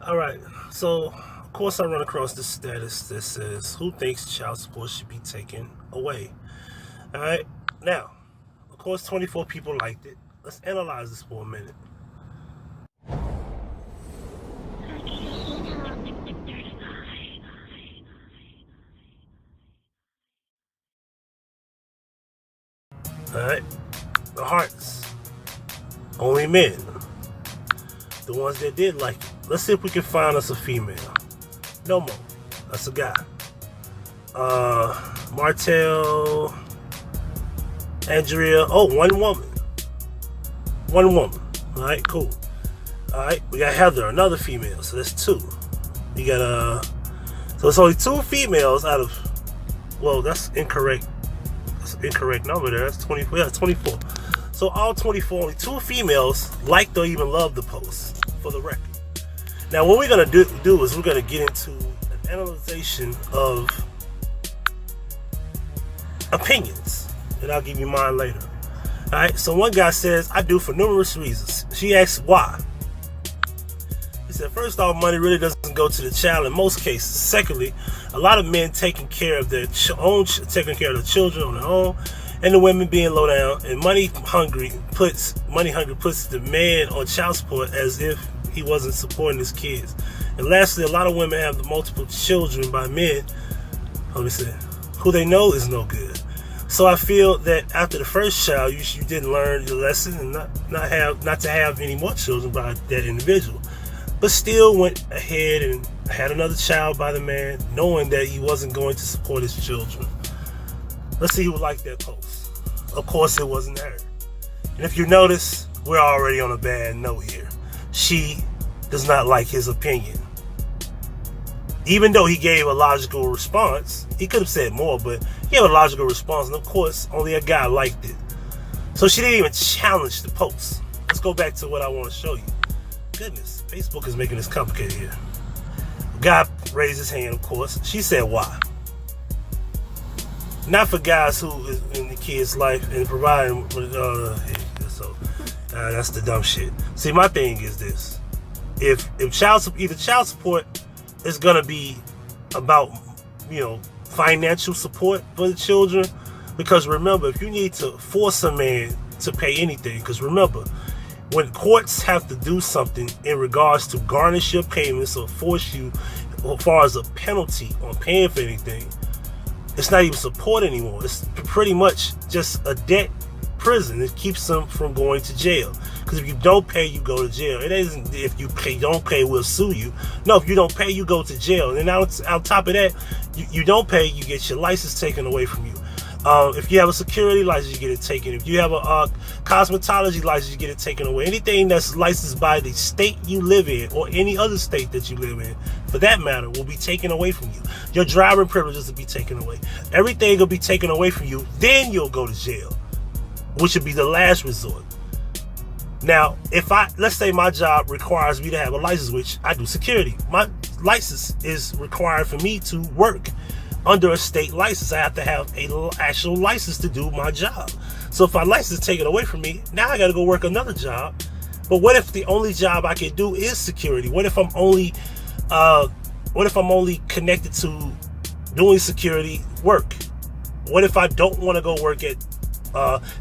All right, so of course I run across this status that says, who thinks child support should be taken away? All right, now, of course 24 people liked it. Let's analyze this for a minute. All right, the hearts, only men, the ones that did like it. Let's see if we can find us a female. No more, that's a guy. Martell, Andrea, oh, one woman. All right, cool. All right, we got Heather, another female, so that's two. We got so it's only two females out of, well, that's incorrect. That's an incorrect number there. That's 24. Yeah, 24. So all 24, only two females liked or even loved the post, for the record. Now, what we're gonna do is we're gonna get into an analyzation of opinions, and I'll give you mine later. All right. So one guy says, "I do for numerous reasons." She asks why. He said, first off, money really doesn't go to the child in most cases. Secondly, a lot of men taking care of their taking care of the children on their own, and the women being low down and money hungry puts the man on child support as if he wasn't supporting his kids. And lastly, a lot of women have the multiple children by men, let me say, who they know is no good. So I feel that after the first child, you didn't learn your lesson and not to have any more children by that individual. But still went ahead and had another child by the man, knowing that he wasn't going to support his children. Let's see who liked that post. Of course, it wasn't her. And if you notice, we're already on a bad note here. She does not like his opinion. Even though he gave a logical response, he could have said more, but he gave a logical response, and of course, only a guy liked it. So she didn't even challenge the post. Let's go back to what I want to show you. Goodness, Facebook is making this complicated here. Guy raised his hand, of course. She said why. Not for guys who is in the kid's life and providing. That's the dumb shit. See, my thing is this: if child support is gonna be about financial support for the children, because remember, if you need to force a man to pay anything, because remember, when courts have to do something in regards to garnish your payments or force you as far as a penalty on paying for anything, it's not even support anymore. It's pretty much just a debt prison. It keeps them from going to jail. Because if you don't pay, you go to jail. It isn't if you don't pay, we'll sue you. No, if you don't pay, you go to jail. And then on top of that, you don't pay, you get your license taken away from you. If you have a security license, you get it taken. If you have a cosmetology license, you get it taken away. Anything that's licensed by the state you live in, or any other state that you live in, for that matter, will be taken away from you. Your driving privileges will be taken away. Everything will be taken away from you. Then you'll go to jail, which would be the last resort. Now, let's say my job requires me to have a license, which I do security. My license is required for me to work under a state license. I have to have an actual license to do my job. So if my license is taken away from me, now I got to go work another job. But what if the only job I can do is security? What if I'm only connected to doing security work? What if I don't want to go work at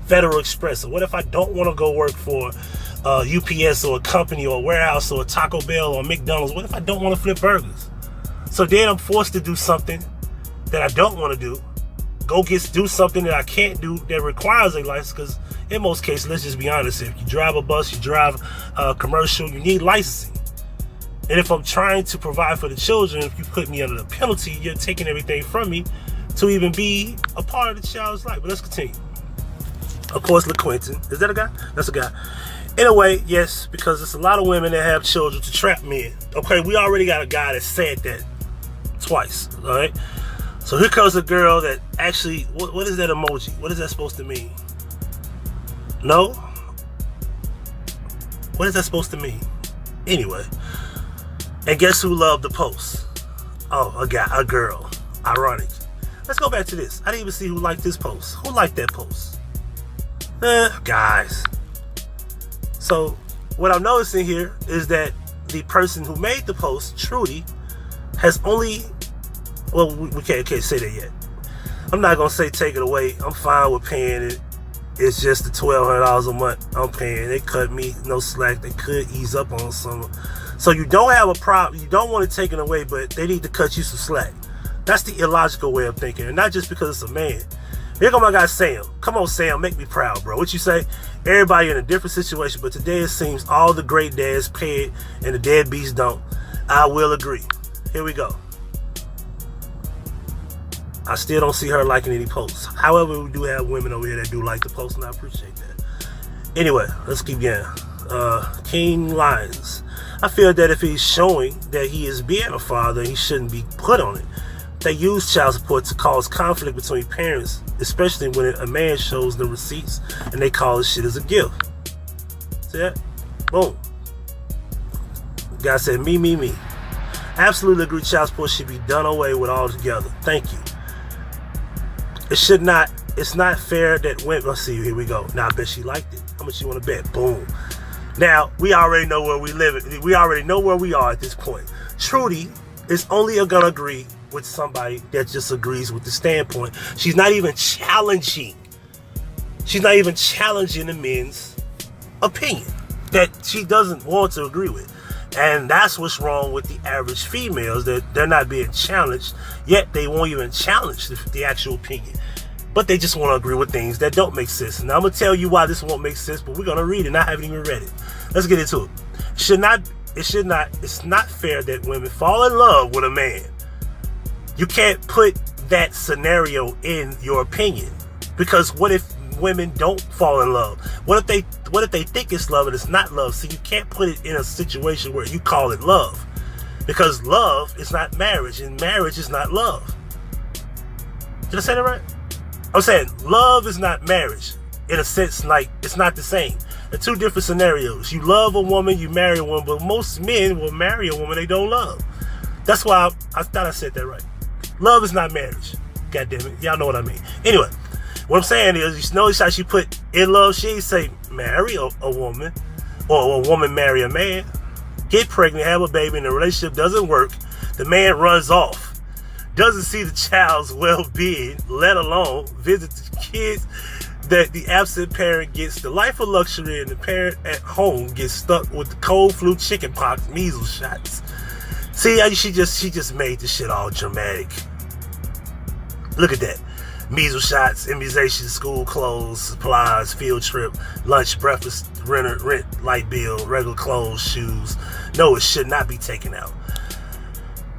Federal Express? Or what if I don't want to go work for UPS or a company or a warehouse or a Taco Bell or McDonald's? What if I don't want to flip burgers? So then I'm forced to do something that I don't want to do. Do something that I can't do that requires a license, because in most cases, let's just be honest, if you drive a bus, you drive a commercial, you need licensing. And if I'm trying to provide for the children, if you put me under the penalty, you're taking everything from me to even be a part of the child's life. But let's continue. Of course, LaQuentin. Is that a guy? That's a guy. In a way, yes, because there's a lot of women that have children to trap men. Okay, we already got a guy that said that twice, all right? So here comes a girl that actually, what is that emoji? What is that supposed to mean? No? What is that supposed to mean? Anyway, and guess who loved the post? Oh, a girl. Ironic. Let's go back to this. I didn't even see who liked this post. Who liked that post? Guys. So what I'm noticing here is that the person who made the post, Trudy, has only, well, we can't say that yet. I'm not going to say take it away. I'm fine with paying it. It's just the $1,200 a month I'm paying. They cut me no slack. They could ease up on some. So you don't have a problem. You don't want it taken away, but they need to cut you some slack. That's the illogical way of thinking. And not just because it's a man. Here go my guy Sam. Come on, Sam. Make me proud, bro. What you say? Everybody in a different situation. But today it seems all the great dads pay it and the deadbeats don't. I will agree. Here we go. I still don't see her liking any posts. However, we do have women over here that do like the posts, and I appreciate that. Anyway, let's keep going. King Lions. I feel that if he's showing that he is being a father, he shouldn't be put on it. They use child support to cause conflict between parents, especially when a man shows the receipts and they call this shit as a gift. See that? Boom. Guy said, me. Absolutely agree child support should be done away with altogether. Thank you. It's not fair that women, let's see, here we go. Now I bet she liked it. How much you want to bet? Boom. Now, we already know where we live. We already know where we are at this point. Trudy is only gonna agree with somebody that just agrees with the standpoint. She's not even challenging. She's not even challenging the men's opinion that she doesn't want to agree with. And that's what's wrong with the average females, that they're not being challenged, yet they won't even challenge the actual opinion. But they just want to agree with things that don't make sense. Now I'm going to tell you why this won't make sense, but we're going to read it, and I haven't even read it. Let's get into it. It's not fair that women fall in love with a man. You can't put that scenario in your opinion, because what if women don't fall in love? What if they think it's love and it's not love? So you can't put it in a situation where you call it love, because love is not marriage and marriage is not love. Did I say that right? I'm saying love is not marriage in a sense, like it's not the same. They're two different scenarios. You love a woman, you marry a woman, but most men will marry a woman they don't love. That's why I thought I said that right. Love is not marriage. God damn it. Y'all know what I mean. Anyway, what I'm saying is, you notice how she put in love, she didn't say marry a woman, or a woman marry a man. Get pregnant, have a baby, and the relationship doesn't work. The man runs off. Doesn't see the child's well-being, let alone visit the kids. That the absent parent gets the life of luxury, and the parent at home gets stuck with the cold, flu, chicken pox, measles shots. See how she just made this shit all dramatic. Look at that. Measles shots, immunization, school clothes, supplies, field trip, lunch, breakfast, rent, light bill, regular clothes, shoes. No, it should not be taken out.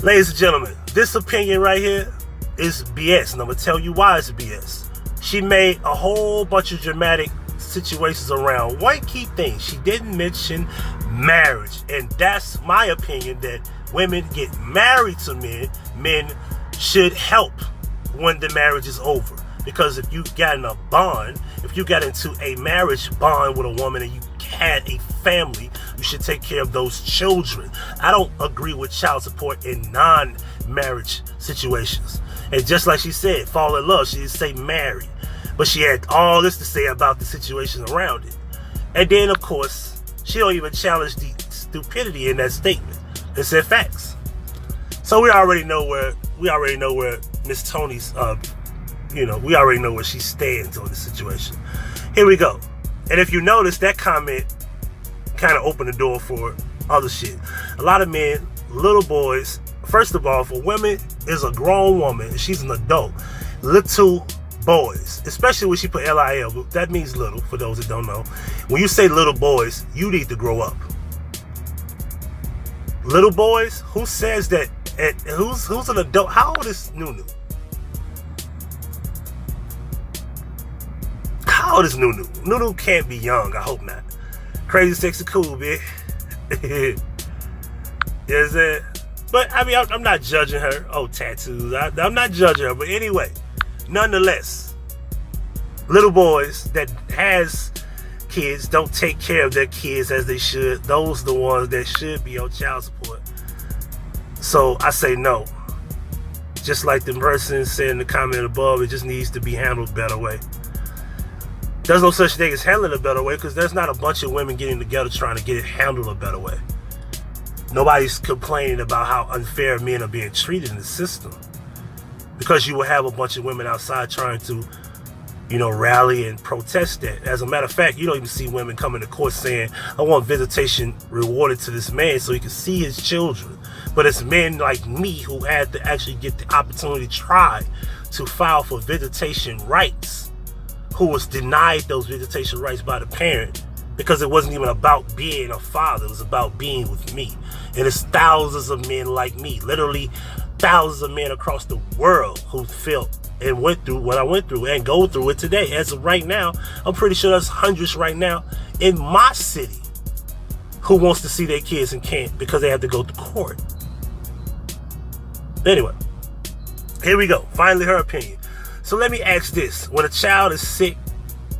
Ladies and gentlemen, this opinion right here is BS, and I'm going to tell you why it's BS. She made a whole bunch of dramatic situations around one key thing. She didn't mention marriage, and that's my opinion, that women get married to men. Men should help when the marriage is over, because if you got in a bond, if you got into a marriage bond with a woman and you had a family, you should take care of those children. I don't agree with child support in non-marriage situations. And just like she said, fall in love, she didn't say marry, but she had all this to say about the situation around it. And then of course she don't even challenge the stupidity in that statement. It said facts. So we already know where Miss Tony's we already know where she stands on the situation. Here we go. And if you notice, that comment kind of opened the door for other shit. A lot of men, little boys, first of all, for women, is a grown woman, she's an adult. Little boys, especially when she put LIL, that means little, for those that don't know. When you say little boys, you need to grow up. Little boys? Who says that? Who's an adult? How old is Nunu? How old is Nunu? Nunu can't be young. I hope not. Crazy, sexy, cool, bitch. Is it? But I mean, I'm not judging her. Oh, tattoos. I'm not judging her. But anyway, nonetheless, little boys that has kids don't take care of their kids as they should. Those are the ones that should be on child support. So I say no. Just like the person said in the comment above, it just needs to be handled a better way. There's no such thing as handling a better way, because there's not a bunch of women getting together trying to get it handled a better way. Nobody's complaining about how unfair men are being treated in the system. Because you will have a bunch of women outside trying to, rally and protest that. As a matter of fact, you don't even see women coming to court saying, I want visitation rewarded to this man so he can see his children. But it's men like me who had to actually get the opportunity to try to file for visitation rights, who was denied those visitation rights by the parent because it wasn't even about being a father. It was about being with me. And it's thousands of men like me, literally thousands of men across the world who felt and went through what I went through and go through it today. As of right now, I'm pretty sure there's hundreds right now in my city who wants to see their kids and can't because they have to go to court. Anyway, here we go. Finally, her opinion. So let me ask this. When a child is sick,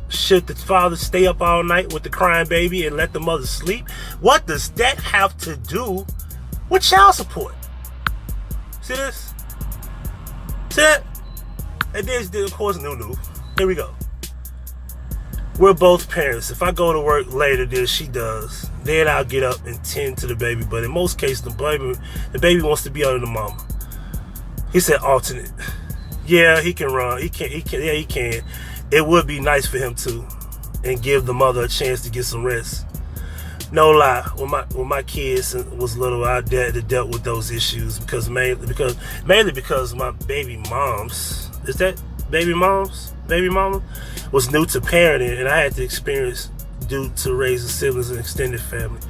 should the father stay up all night with the crying baby and let the mother sleep? What does that have to do with child support? See this? See that? And there's, of course, new. Here we go. We're both parents. If I go to work later than she does, then I'll get up and tend to the baby. But in most cases, the baby wants to be under the mama. He said alternate. Yeah, he can run. He can. Yeah, he can. It would be nice for him to, and give the mother a chance to get some rest. No lie, when my kids was little, I dealt with those issues mainly because my baby moms, is that baby mama was new to parenting, and I had to experience due to raising siblings and extended family.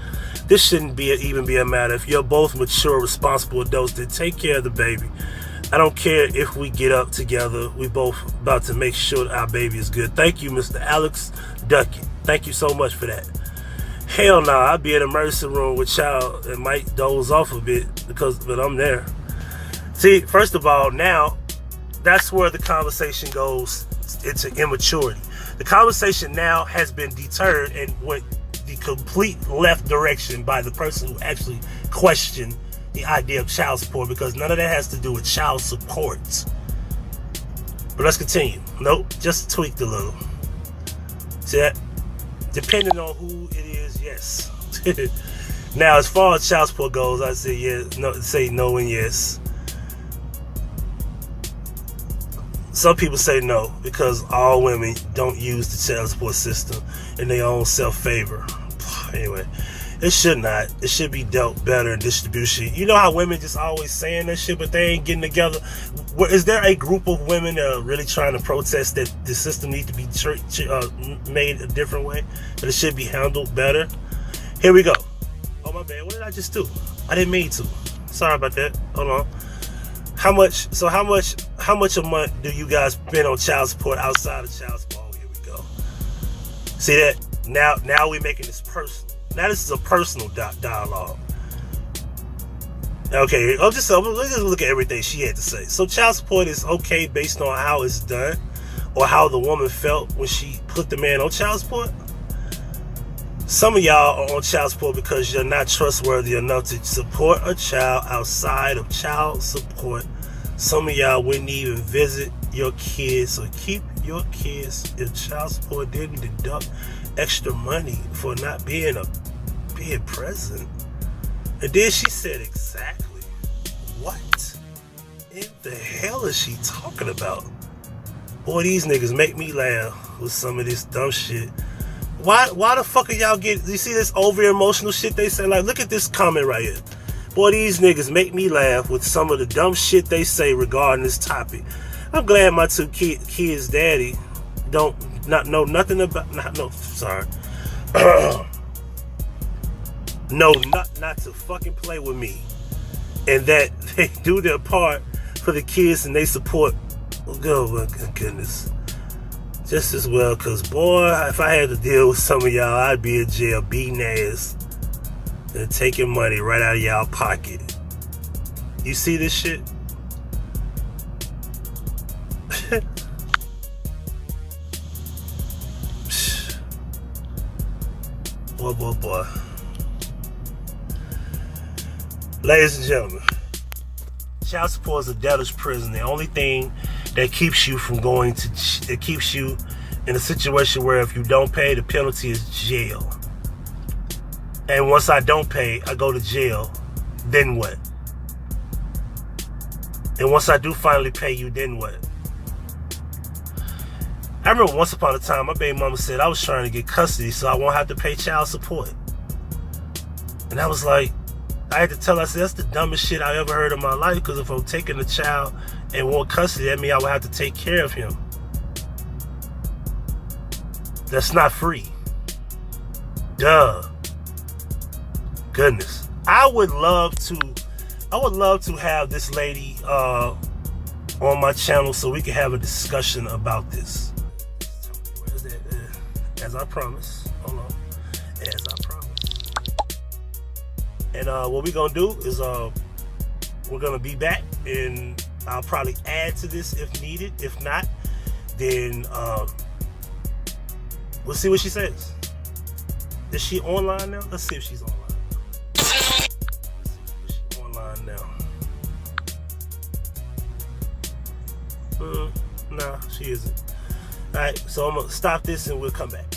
This shouldn't even be a matter. If you're both mature, responsible adults, then take care of the baby. I don't care if we get up together. We both about to make sure that our baby is good. Thank you, Mr. Alex Duckett. Thank you so much for that. Hell no, I'd be in an emergency room with child and might doze off a bit but I'm there. See, first of all, now that's where the conversation goes into immaturity. The conversation now has been deterred and went the complete left direction by the person who actually questioned the idea of child support, because none of that has to do with child support. But let's continue. Nope, just tweaked a little. See that? Depending on who it is, yes. Now, as far as child support goes, I say yes, no, say no and yes. Some people say no because all women don't use the child support system in their own self-favor. Anyway, it should not. It should be dealt better in distribution. You know how women just always saying that shit, but they ain't getting together? Is there a group of women that are really trying to protest that the system needs to be made a different way? That it should be handled better? Here we go. Oh, my bad. What did I just do? I didn't mean to. Sorry about that. Hold on. How much a month do you guys spend on child support outside of child support? Oh, here we go. See that? Now we're making this personal. Now this is a personal dialogue. Okay, let's just look at everything she had to say. So child support is okay based on how it's done or how the woman felt when she put the man on child support. Some of y'all are on child support because you're not trustworthy enough to support a child outside of child support. Some of y'all wouldn't even visit your kids, so keep your kids if child support didn't deduct extra money for not being present. And then she said, exactly. What in the hell is she talking about? Boy, these niggas make me laugh with some of this dumb shit. Why the fuck are y'all you see this over emotional shit they say? Like, look at this comment right here. Boy, these niggas make me laugh with some of the dumb shit they say regarding this topic. I'm glad my two kids' daddy not know nothing about. Not to fucking play with me, and that they do their part for the kids and they support. Oh my goodness, just as well. Cause boy, if I had to deal with some of y'all, I'd be in jail, beating ass and taking money right out of y'all pocket. You see this shit? Boy. Ladies and gentlemen, child support is a debtor's prison. The only thing that keeps you from that keeps you in a situation where if you don't pay, the penalty is jail. And once I don't pay, I go to jail then what? And once I do finally pay you, then what? I remember once upon a time, my baby mama said I was trying to get custody so I won't have to pay child support. And I was like, I had to tell her, I said, that's the dumbest shit I ever heard in my life, because if I'm taking a child and want custody, that means I would have to take care of him. That's not free. Duh. Goodness. I would love to have this lady on my channel so we can have a discussion about this. Where's that? As I promised. Hold on. As I promised. And what we're gonna do is we're gonna be back, and I'll probably add to this if needed. If not, then we'll see what she says. Is she online now? Let's see if she's online. Let's see if she's online now. Nah, she isn't. Alright, so I'm gonna stop this and we'll come back.